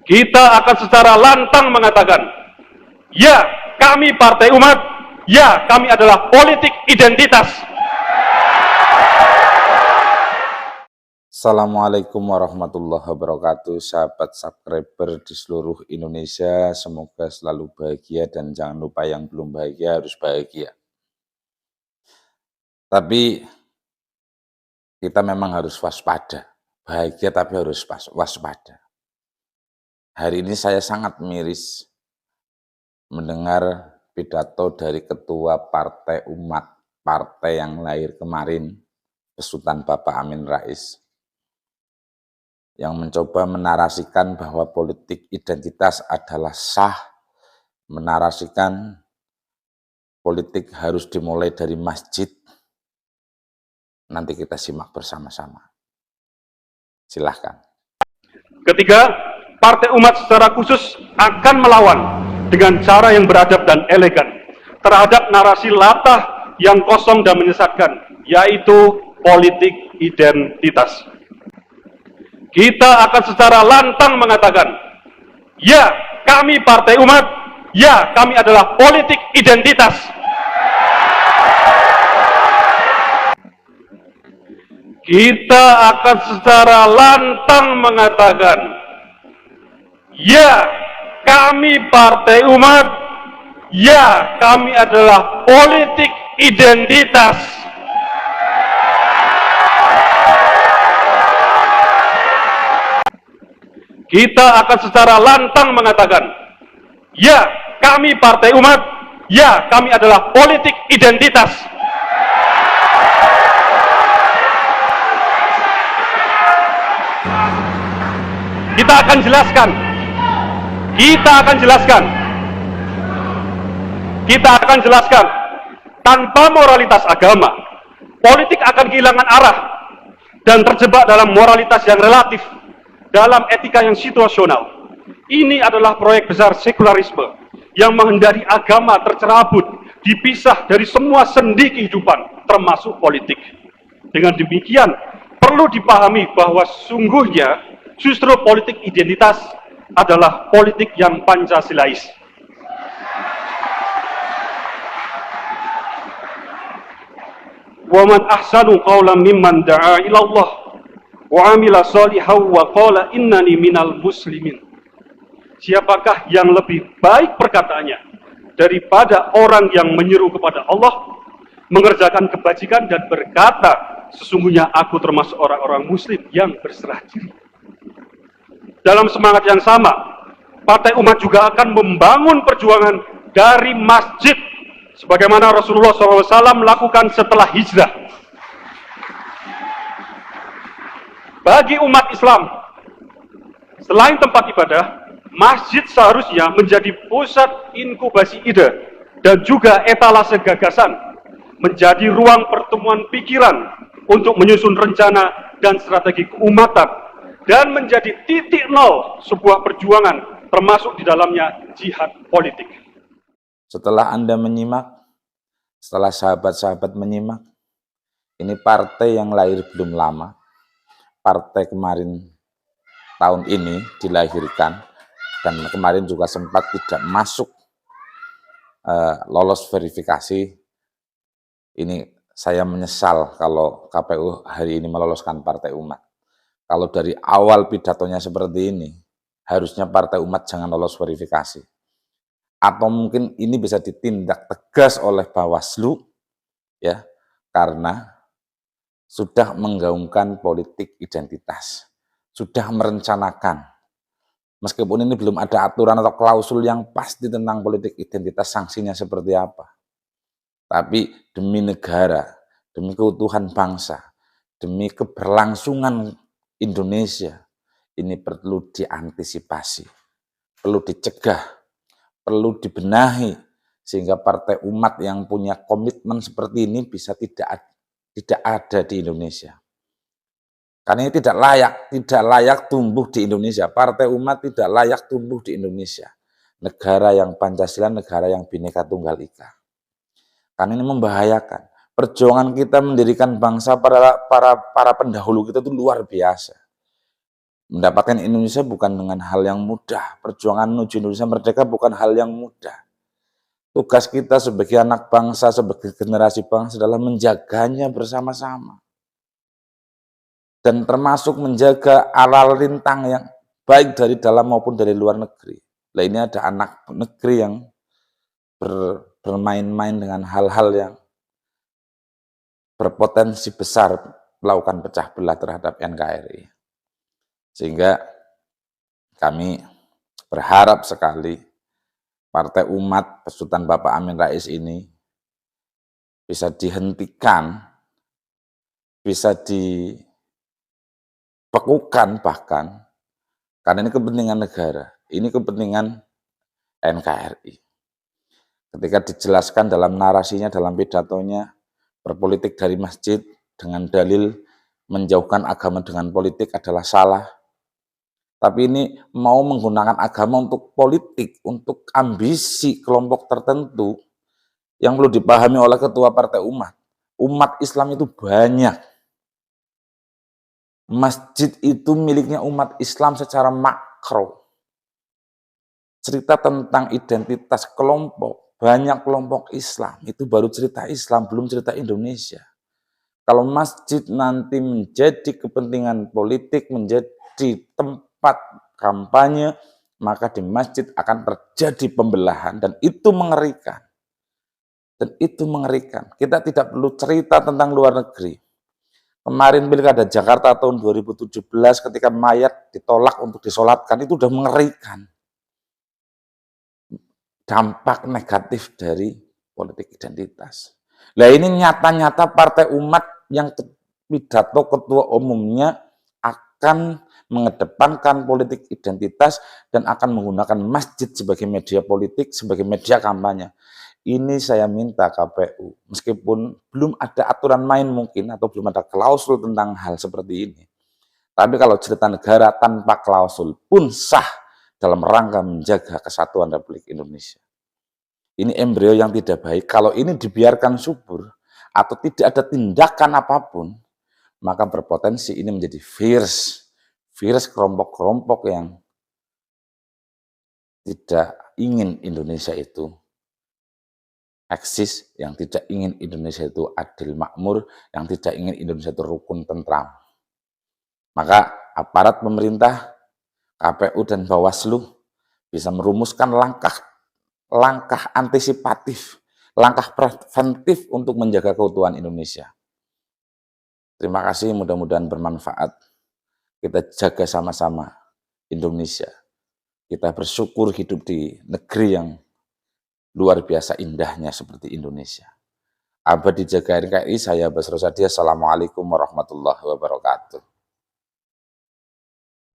Kita akan secara lantang mengatakan, ya, kami Partai Umat, ya, kami adalah politik identitas. Assalamualaikum warahmatullahi wabarakatuh, sahabat subscriber di seluruh Indonesia. Semoga selalu bahagia dan jangan lupa yang belum bahagia harus bahagia. Tapi kita memang harus waspada. Bahagia tapi harus waspada. Hari ini saya sangat miris mendengar pidato dari Ketua Partai Umat, partai yang lahir kemarin, Besutan Bapak Amin Rais, yang mencoba menarasikan bahwa politik identitas adalah sah, menarasikan politik harus dimulai dari masjid. Nanti kita simak bersama-sama. Silahkan. Ketiga, Partai Umat secara khusus akan melawan dengan cara yang beradab dan elegan terhadap narasi latah yang kosong dan menyesatkan, yaitu politik identitas. Kita akan secara lantang mengatakan, ya, kami Partai Umat, ya, kami adalah politik identitas. Kita akan secara lantang mengatakan, ya, kami Partai Umat, ya, kami adalah politik identitas. Kita akan secara lantang mengatakan, ya, kami Partai Umat, ya, kami adalah politik identitas. Kita akan jelaskan, tanpa moralitas agama, politik akan kehilangan arah dan terjebak dalam moralitas yang relatif, dalam etika yang situasional. Ini adalah proyek besar sekularisme yang menghendaki agama tercerabut, dipisah dari semua sendi kehidupan, termasuk politik. Dengan demikian, perlu dipahami bahwa sungguhnya justru politik identitas adalah politik yang Pancasilais. Wa man ahsanu qawlan mimman da'a ila Allah wa amila shalihan wa qala innani minal muslimin. Siapakah yang lebih baik perkataannya daripada orang yang menyeru kepada Allah, mengerjakan kebajikan dan berkata, sesungguhnya aku termasuk orang-orang muslim yang berserah diri. Dalam semangat yang sama, Partai Umat juga akan membangun perjuangan dari masjid, sebagaimana Rasulullah SAW melakukan setelah hijrah. Bagi umat Islam, selain tempat ibadah, masjid seharusnya menjadi pusat inkubasi ide dan juga etalase gagasan, menjadi ruang pertemuan pikiran untuk menyusun rencana dan strategi keumatan, dan menjadi titik nol sebuah perjuangan, termasuk di dalamnya jihad politik. Setelah Anda menyimak, setelah sahabat-sahabat menyimak, ini partai yang lahir belum lama, partai kemarin tahun ini dilahirkan, dan kemarin juga sempat tidak masuk lolos verifikasi. Ini saya menyesal kalau KPU hari ini meloloskan Partai Umat. Kalau dari awal pidatonya seperti ini, harusnya Partai Umat jangan lolos verifikasi. Atau mungkin ini bisa ditindak tegas oleh Bawaslu, ya, karena sudah menggaungkan politik identitas, sudah merencanakan. Meskipun ini belum ada aturan atau klausul yang pasti tentang politik identitas, sanksinya seperti apa. Tapi demi negara, demi keutuhan bangsa, demi keberlangsungan Indonesia, ini perlu diantisipasi, perlu dicegah, perlu dibenahi, sehingga Partai Umat yang punya komitmen seperti ini bisa tidak ada di Indonesia. Karena ini tidak layak tumbuh di Indonesia. Partai Umat tidak layak tumbuh di Indonesia. Negara yang Pancasila, negara yang Bhinneka Tunggal Ika. Karena ini membahayakan. Perjuangan kita mendirikan bangsa, para pendahulu kita itu luar biasa. Mendapatkan Indonesia bukan dengan hal yang mudah. Perjuangan menuju Indonesia merdeka bukan hal yang mudah. Tugas kita sebagai anak bangsa, sebagai generasi bangsa adalah menjaganya bersama-sama. Dan termasuk menjaga aral rintang yang baik dari dalam maupun dari luar negeri. Nah, ini ada anak negeri yang bermain-main dengan hal-hal yang berpotensi besar melakukan pecah belah terhadap NKRI. Sehingga kami berharap sekali Partai Umat Besutan Bapak Amin Rais ini bisa dihentikan, bisa dibekukan bahkan, karena ini kepentingan negara, ini kepentingan NKRI. Ketika dijelaskan dalam narasinya, dalam pidatonya, berpolitik dari masjid dengan dalil menjauhkan agama dengan politik adalah salah. Tapi ini mau menggunakan agama untuk politik, untuk ambisi kelompok tertentu yang perlu dipahami oleh Ketua Partai Umat. Umat Islam itu banyak. Masjid itu miliknya umat Islam secara makro. Cerita tentang identitas kelompok, banyak kelompok Islam, itu baru cerita Islam, belum cerita Indonesia. Kalau masjid nanti menjadi kepentingan politik, menjadi tempat kampanye, maka di masjid akan terjadi pembelahan, dan itu mengerikan. Dan itu mengerikan. Kita tidak perlu cerita tentang luar negeri. Kemarin Pilkada Jakarta tahun 2017 ketika mayat ditolak untuk disolatkan, itu sudah mengerikan. Dampak negatif dari politik identitas. Nah, ini nyata-nyata Partai Umat yang pidato ketua umumnya akan mengedepankan politik identitas dan akan menggunakan masjid sebagai media politik, sebagai media kampanye. Ini saya minta KPU, meskipun belum ada aturan main mungkin atau belum ada klausul tentang hal seperti ini. Tapi kalau cerita negara tanpa klausul pun sah dalam rangka menjaga kesatuan Republik Indonesia. Ini embrio yang tidak baik. Kalau ini dibiarkan subur atau tidak ada tindakan apapun, maka berpotensi ini menjadi virus kelompok-kelompok yang tidak ingin Indonesia itu eksis, yang tidak ingin Indonesia itu adil makmur, yang tidak ingin Indonesia itu rukun tentram. Maka aparat pemerintah, KPU dan Bawaslu bisa merumuskan langkah antisipatif, langkah preventif untuk menjaga keutuhan Indonesia. Terima kasih, mudah-mudahan bermanfaat. Kita jaga sama-sama Indonesia. Kita bersyukur hidup di negeri yang luar biasa indahnya seperti Indonesia. Abadi jaga NKRI, saya Basro Sadi. Assalamualaikum warahmatullahi wabarakatuh.